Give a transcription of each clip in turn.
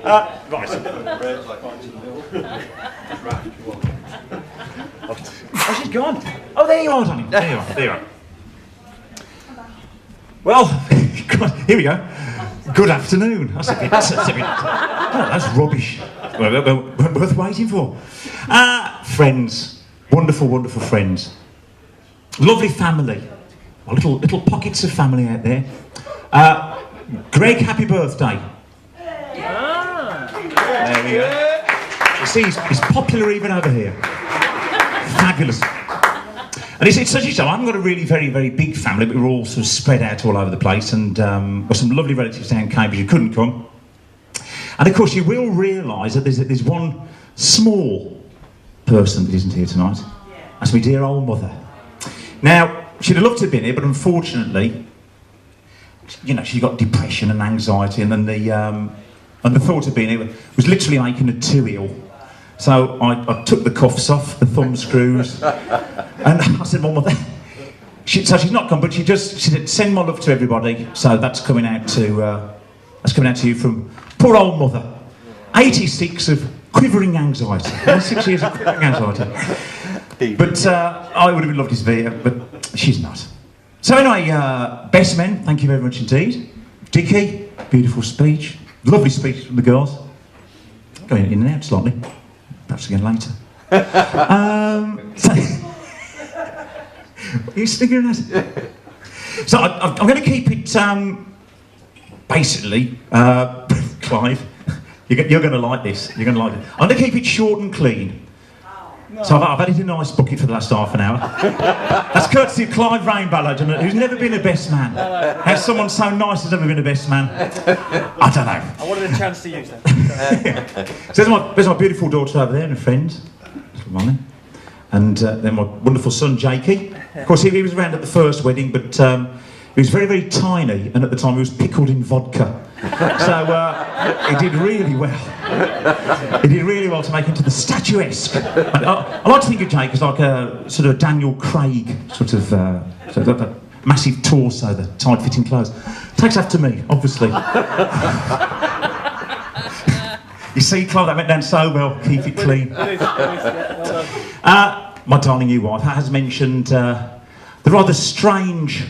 Right. Oh, she's gone. Oh, there you are, darling. There you are. There you are. Well, here we go. Good afternoon. That's rubbish. Well, worth waiting for. Friends, wonderful, wonderful friends. Lovely family. Little pockets of family out there. Greg, happy birthday. There we go. You see, he's popular even over here. Fabulous. And it's such a shame. I haven't got a really very, very big family, but we're all sort of spread out all over the place, and got some lovely relatives down in Cambridge who couldn't come. And of course, you will realise that there's one small person that isn't here tonight. That's my dear old mother. Now, she'd have loved to have been here, but unfortunately, you know, she got depression and anxiety, and then the thought of being here was literally making her too ill. So I took the cuffs off, the thumb screws, and I said, "Mum, so she's not come, but she said, send my love to everybody." So that's coming out to you from poor old mother, 86 of quivering anxiety. 6 years of quivering anxiety. But I would have been lovely to be here, but she's not. So anyway, best men, thank you very much indeed. Dickie, beautiful speech, lovely speech from the girls. Going in and out slightly. Perhaps again later. So, what are you sniggering at? So I'm going to keep it, basically, Clive, you're going to like this. You're going to like it. I'm going to keep it short and clean. No. So I've had it in a nice bucket for the last half an hour. That's courtesy of Clive Rainbow, who's never been a best man. How someone so nice has never been a best man? I don't know. I wanted a chance to use that. So there's my beautiful daughter over there and a friend, little Molly. And then my wonderful son, Jakey. Of course, he was around at the first wedding, but he was very, very tiny, and at the time he was pickled in vodka. So he did really well. He did really well to make him to the statuesque. I like to think of Jake as like a sort of Daniel Craig sort of massive torso, the tight-fitting clothes. Takes after me, obviously. You see, Clive, that went down so well. Keep it clean. My darling new wife has mentioned the rather strange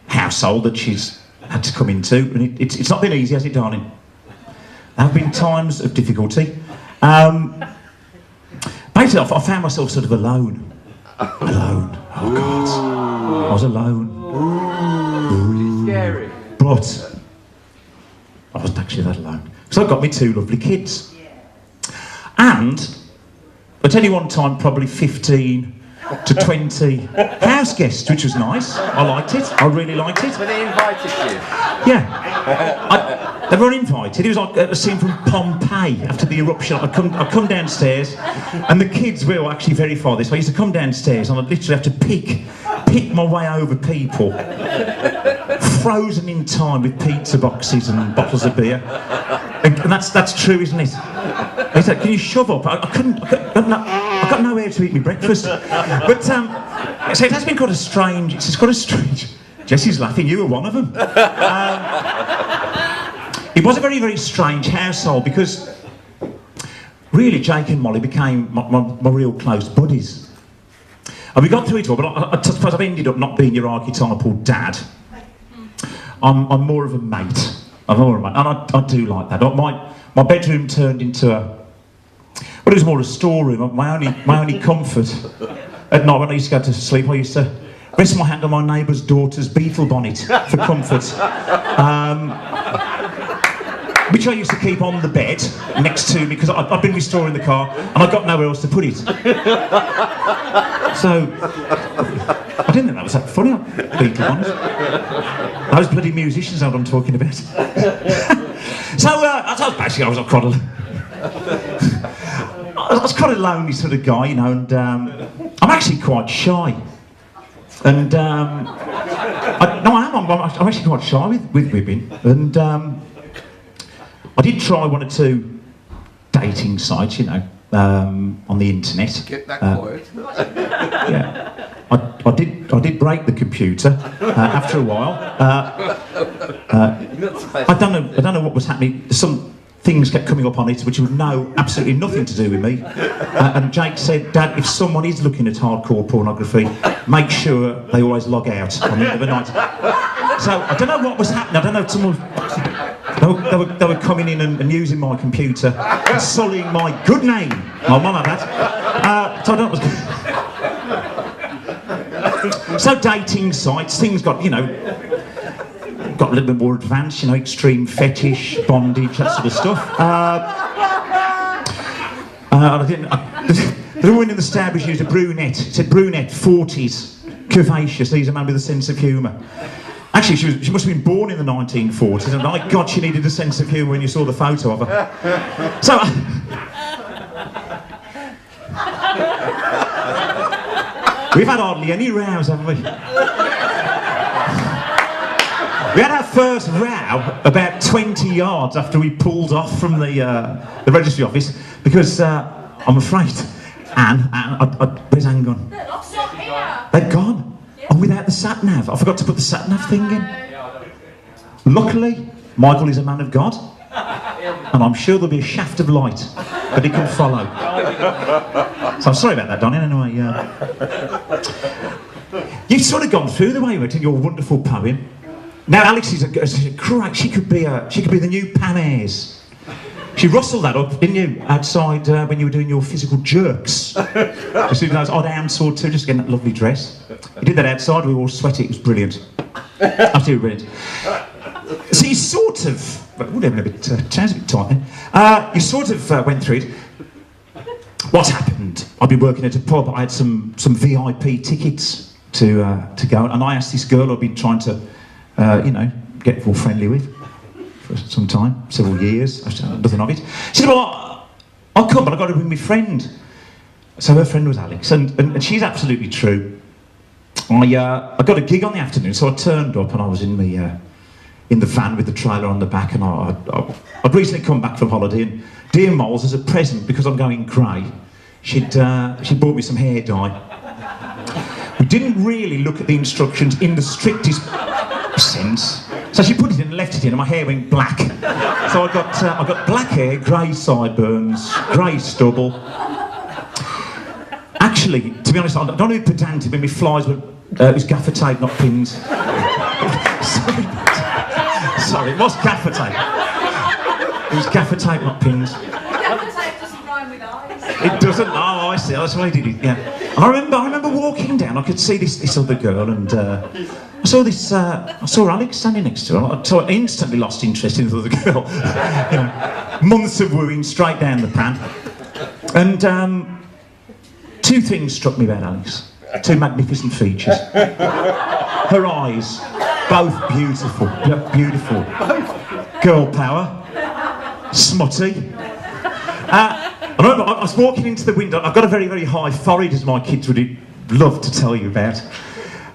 household that she's had to come into, and it's not been easy, has it, darling? There have been times of difficulty. Basically, I found myself sort of alone. Alone. Oh, God. I was alone. Really scary. But I wasn't actually that alone. So I got me 2 lovely kids. And at any one time, probably 15 to 20 house guests, which was nice. I liked it. I really liked it. So they invited you? Yeah. They were uninvited. It was like a scene from Pompeii after the eruption. I'd come downstairs, and the kids were actually very far this way. I used to come downstairs, and I'd literally have to pick my way over people, frozen in time with pizza boxes and bottles of beer. And that's true, isn't it? He said, "Can you shove up?" I got nowhere to eat my breakfast. But so it has been quite a strange. It's quite a strange. Jessie's laughing. You were one of them. It was a very, very strange household because really Jake and Molly became my real close buddies. And we got through it all, but I suppose I've ended up not being your archetypal dad. I'm more of a mate. I'm more of a mate, and I do like that. My bedroom turned into it was more a storeroom. My only comfort at night when I used to go to sleep, I used to rest my hand on my neighbour's daughter's beetle bonnet for comfort. Which I used to keep on the bed next to me because I'd been restoring the car and I got nowhere else to put it. So I didn't think that was that funny. Beetle bonnet. Those bloody musicians know what I'm talking about. So I was quite a lonely sort of guy, you know, and I'm actually quite shy. And I'm actually quite shy with women, and I did try 1 or 2 dating sites, you know, on the internet. Get that quiet. Yeah, I did break the computer after a while. I don't know what was happening. things kept coming up on it which would absolutely nothing to do with me. And Jake said, Dad, if someone is looking at hardcore pornography, make sure they always log out on the end of the night. So I don't know what was happening. I don't know if someone... They were coming in and using my computer and sullying my good name. My mum had that. So I don't know what was... So dating sites, things got, you know, got a little bit more advanced, you know, extreme fetish, bondage, that sort of stuff. The woman in the stab used a brunette. It said brunette, 40s, curvaceous, needs a man with a sense of humour. Actually, she must have been born in the 1940s, and my God, she needed a sense of humour when you saw the photo of her. So... we've had hardly any rows, haven't we? We had our first row about 20 yards after we pulled off from the registry office because I'm afraid where's Anne gone? They've gone. Oh, without the sat-nav. I forgot to put the sat-nav thing in. Luckily, Michael is a man of God, and I'm sure there'll be a shaft of light that he can follow. So I'm sorry about that, Donnie. Anyway, you've sort of gone through the way you wrote in your wonderful poem. Now, Alex is a great. She could be the new Pam Ayres. She rustled that up, didn't you, outside when you were doing your physical jerks? Just doing those odd ounce or two, just getting that lovely dress. You did that outside, we were all sweaty, it was brilliant. Absolutely brilliant. So you sort of, sounds a bit tight then. You sort of went through it. What happened? I'd been working at a pub, I had some VIP tickets to go, and I asked this girl I'd been trying to, you know, get more friendly with. For some time, several years, I've done nothing of it. She said, well, I'll come, but I've got to bring my friend. So her friend was Alex, and she's absolutely true. I got a gig on the afternoon, so I turned up and I was in the van with the trailer on the back, and I'd recently come back from holiday, and dear Moles, as a present, because I'm going grey, she bought me some hair dye. We didn't really look at the instructions in the strictest sense. So she put it in and left it in, and my hair went black. So I got black hair, grey sideburns, grey stubble. Actually, to be honest, I don't know who pedantic when my flies were. It was gaffer tape, not pins. Sorry, it was gaffer tape. It was gaffer tape, not pins. Gaffer tape doesn't rhyme with eyes. It doesn't. Oh, I see. That's why I did it. Yeah. And I remember walking down. I could see this other girl, and. I saw Alex standing next to her. So I instantly lost interest in the other girl. You know, months of wooing straight down the pan. And two things struck me about Alex. Two magnificent features. Her eyes, both beautiful, beautiful. Girl power, smutty. I remember I was walking into the window. I've got a very, very high forehead, as my kids would love to tell you about.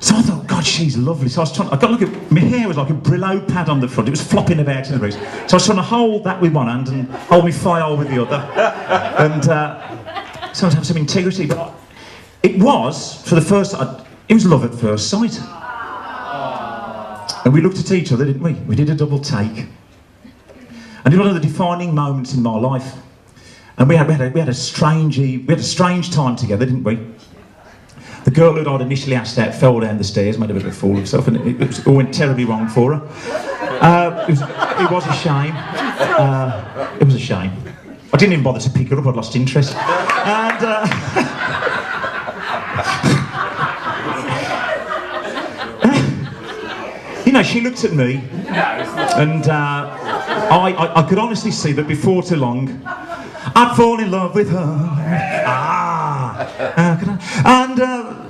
So I thought, God, she's lovely. So I got to look at, my hair was like a Brillo pad on the front. It was flopping about in the breeze. So I was trying to hold that with one hand and hold my file with the other. And so I'd have some integrity. But it was, for the first time, it was love at first sight. And we looked at each other, didn't we? We did a double take. And it was one of the defining moments in my life. And we had a strange time together, didn't we? The girl who I'd initially asked out fell down the stairs, made a bit of a fool of herself, and it all went terribly wrong for her. It was a shame. It was a shame. I didn't even bother to pick her up, I'd lost interest. And, you know, she looked at me, and I could honestly see that before too long, I'd fall in love with her. And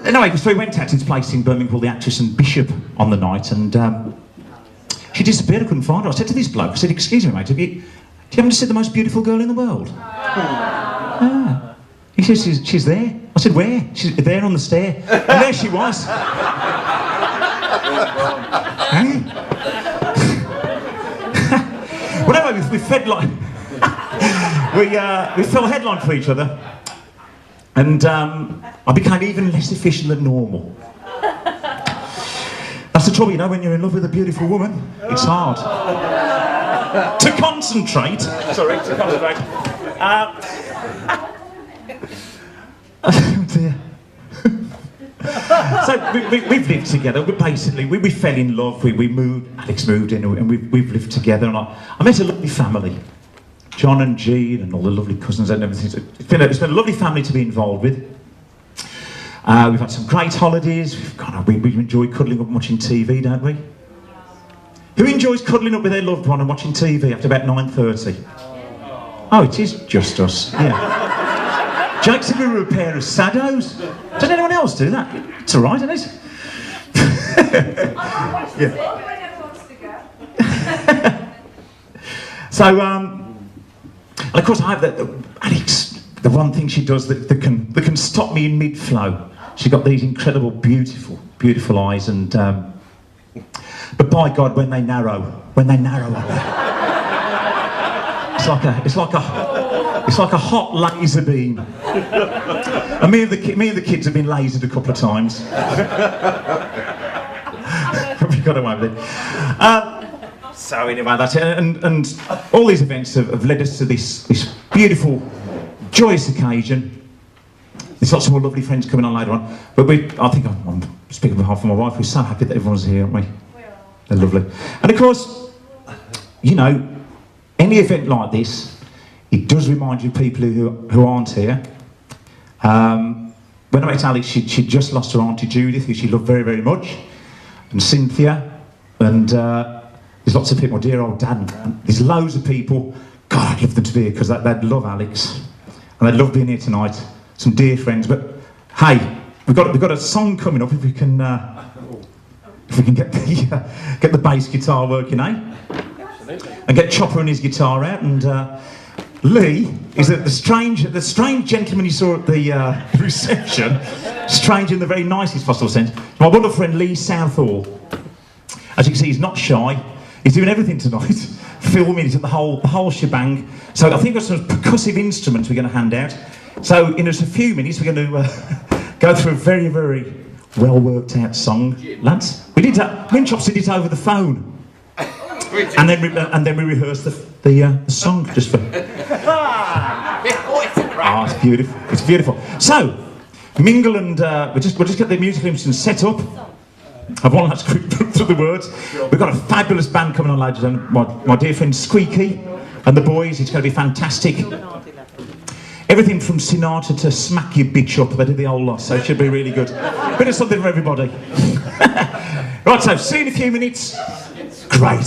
anyway, so we went out to this place in Birmingham called the Actress and Bishop on the night, and she disappeared. I couldn't find her. I said to this bloke, I said, excuse me, mate, do you happen to see the most beautiful girl in the world? He says, she's there. I said, where? She's there on the stair. And there she was. Well, anyway, we fed like... we fell headline for each other, and I became even less efficient than normal. That's the trouble, you know, when you're in love with a beautiful woman, it's hard. to concentrate. Sorry, to concentrate. Oh dear. So we've lived together. We fell in love. We moved. Alex moved in, and we've lived together. And I met a lovely family, John and Jean, and all the lovely cousins and everything. It's been a lovely family to be involved with. We've had some great holidays. We enjoy cuddling up and watching TV, don't we? Who enjoys cuddling up with their loved one and watching TV after about 9:30? Oh, it is just us. Yeah. Jake said we were a pair of saddos. Does anyone else do that? It's all right, isn't it? Yeah. So, and of course, I have Alex. The one thing she does that can stop me in mid-flow. She's got these incredible, beautiful eyes, and but by God, when they narrow, it's like a hot laser beam. And me and the kids have been lasered a couple of times. We got away with it. So anyway, that's it. And all these events have led us to this beautiful, joyous occasion. There's lots of more lovely friends coming on later on. But I think I'm speaking on behalf of my wife. We're so happy that everyone's here, aren't we? They're lovely. And of course, you know, any event like this, it does remind you of people who aren't here. When I met Alex, she'd just lost her Auntie Judith, who she loved very, very much, and Cynthia, and there's lots of people, my dear old dad, and there's loads of people. God, I'd love them to be here, because they'd love Alex, and they'd love being here tonight. Some dear friends, but hey, we've got a song coming up if we can get the bass guitar working, eh? And get Chopper and his guitar out, and Lee is the strange gentleman you saw at the reception, strange in the very nicest possible sense. My wonderful friend Lee Southall. As you can see, he's not shy. He's doing everything tonight, filming it, the whole shebang. So I think there's some percussive instruments we're going to hand out. So in just a few minutes, we're going to go through a very, very well worked out song, lads. We did that. Me and Chops did it over the phone. And then we rehearsed the song just for. Oh, it's beautiful! It's beautiful. So, mingle and we'll just get the musical instruments set up. I've one last quick look through the words. We've got a fabulous band coming on, lads, and my dear friend Squeaky and the boys. It's going to be fantastic. Everything from Sinatra to Smack Your Bitch Up. They did the whole lot, so it should be really good. Bit of something for everybody. Right, so see you in a few minutes. Great.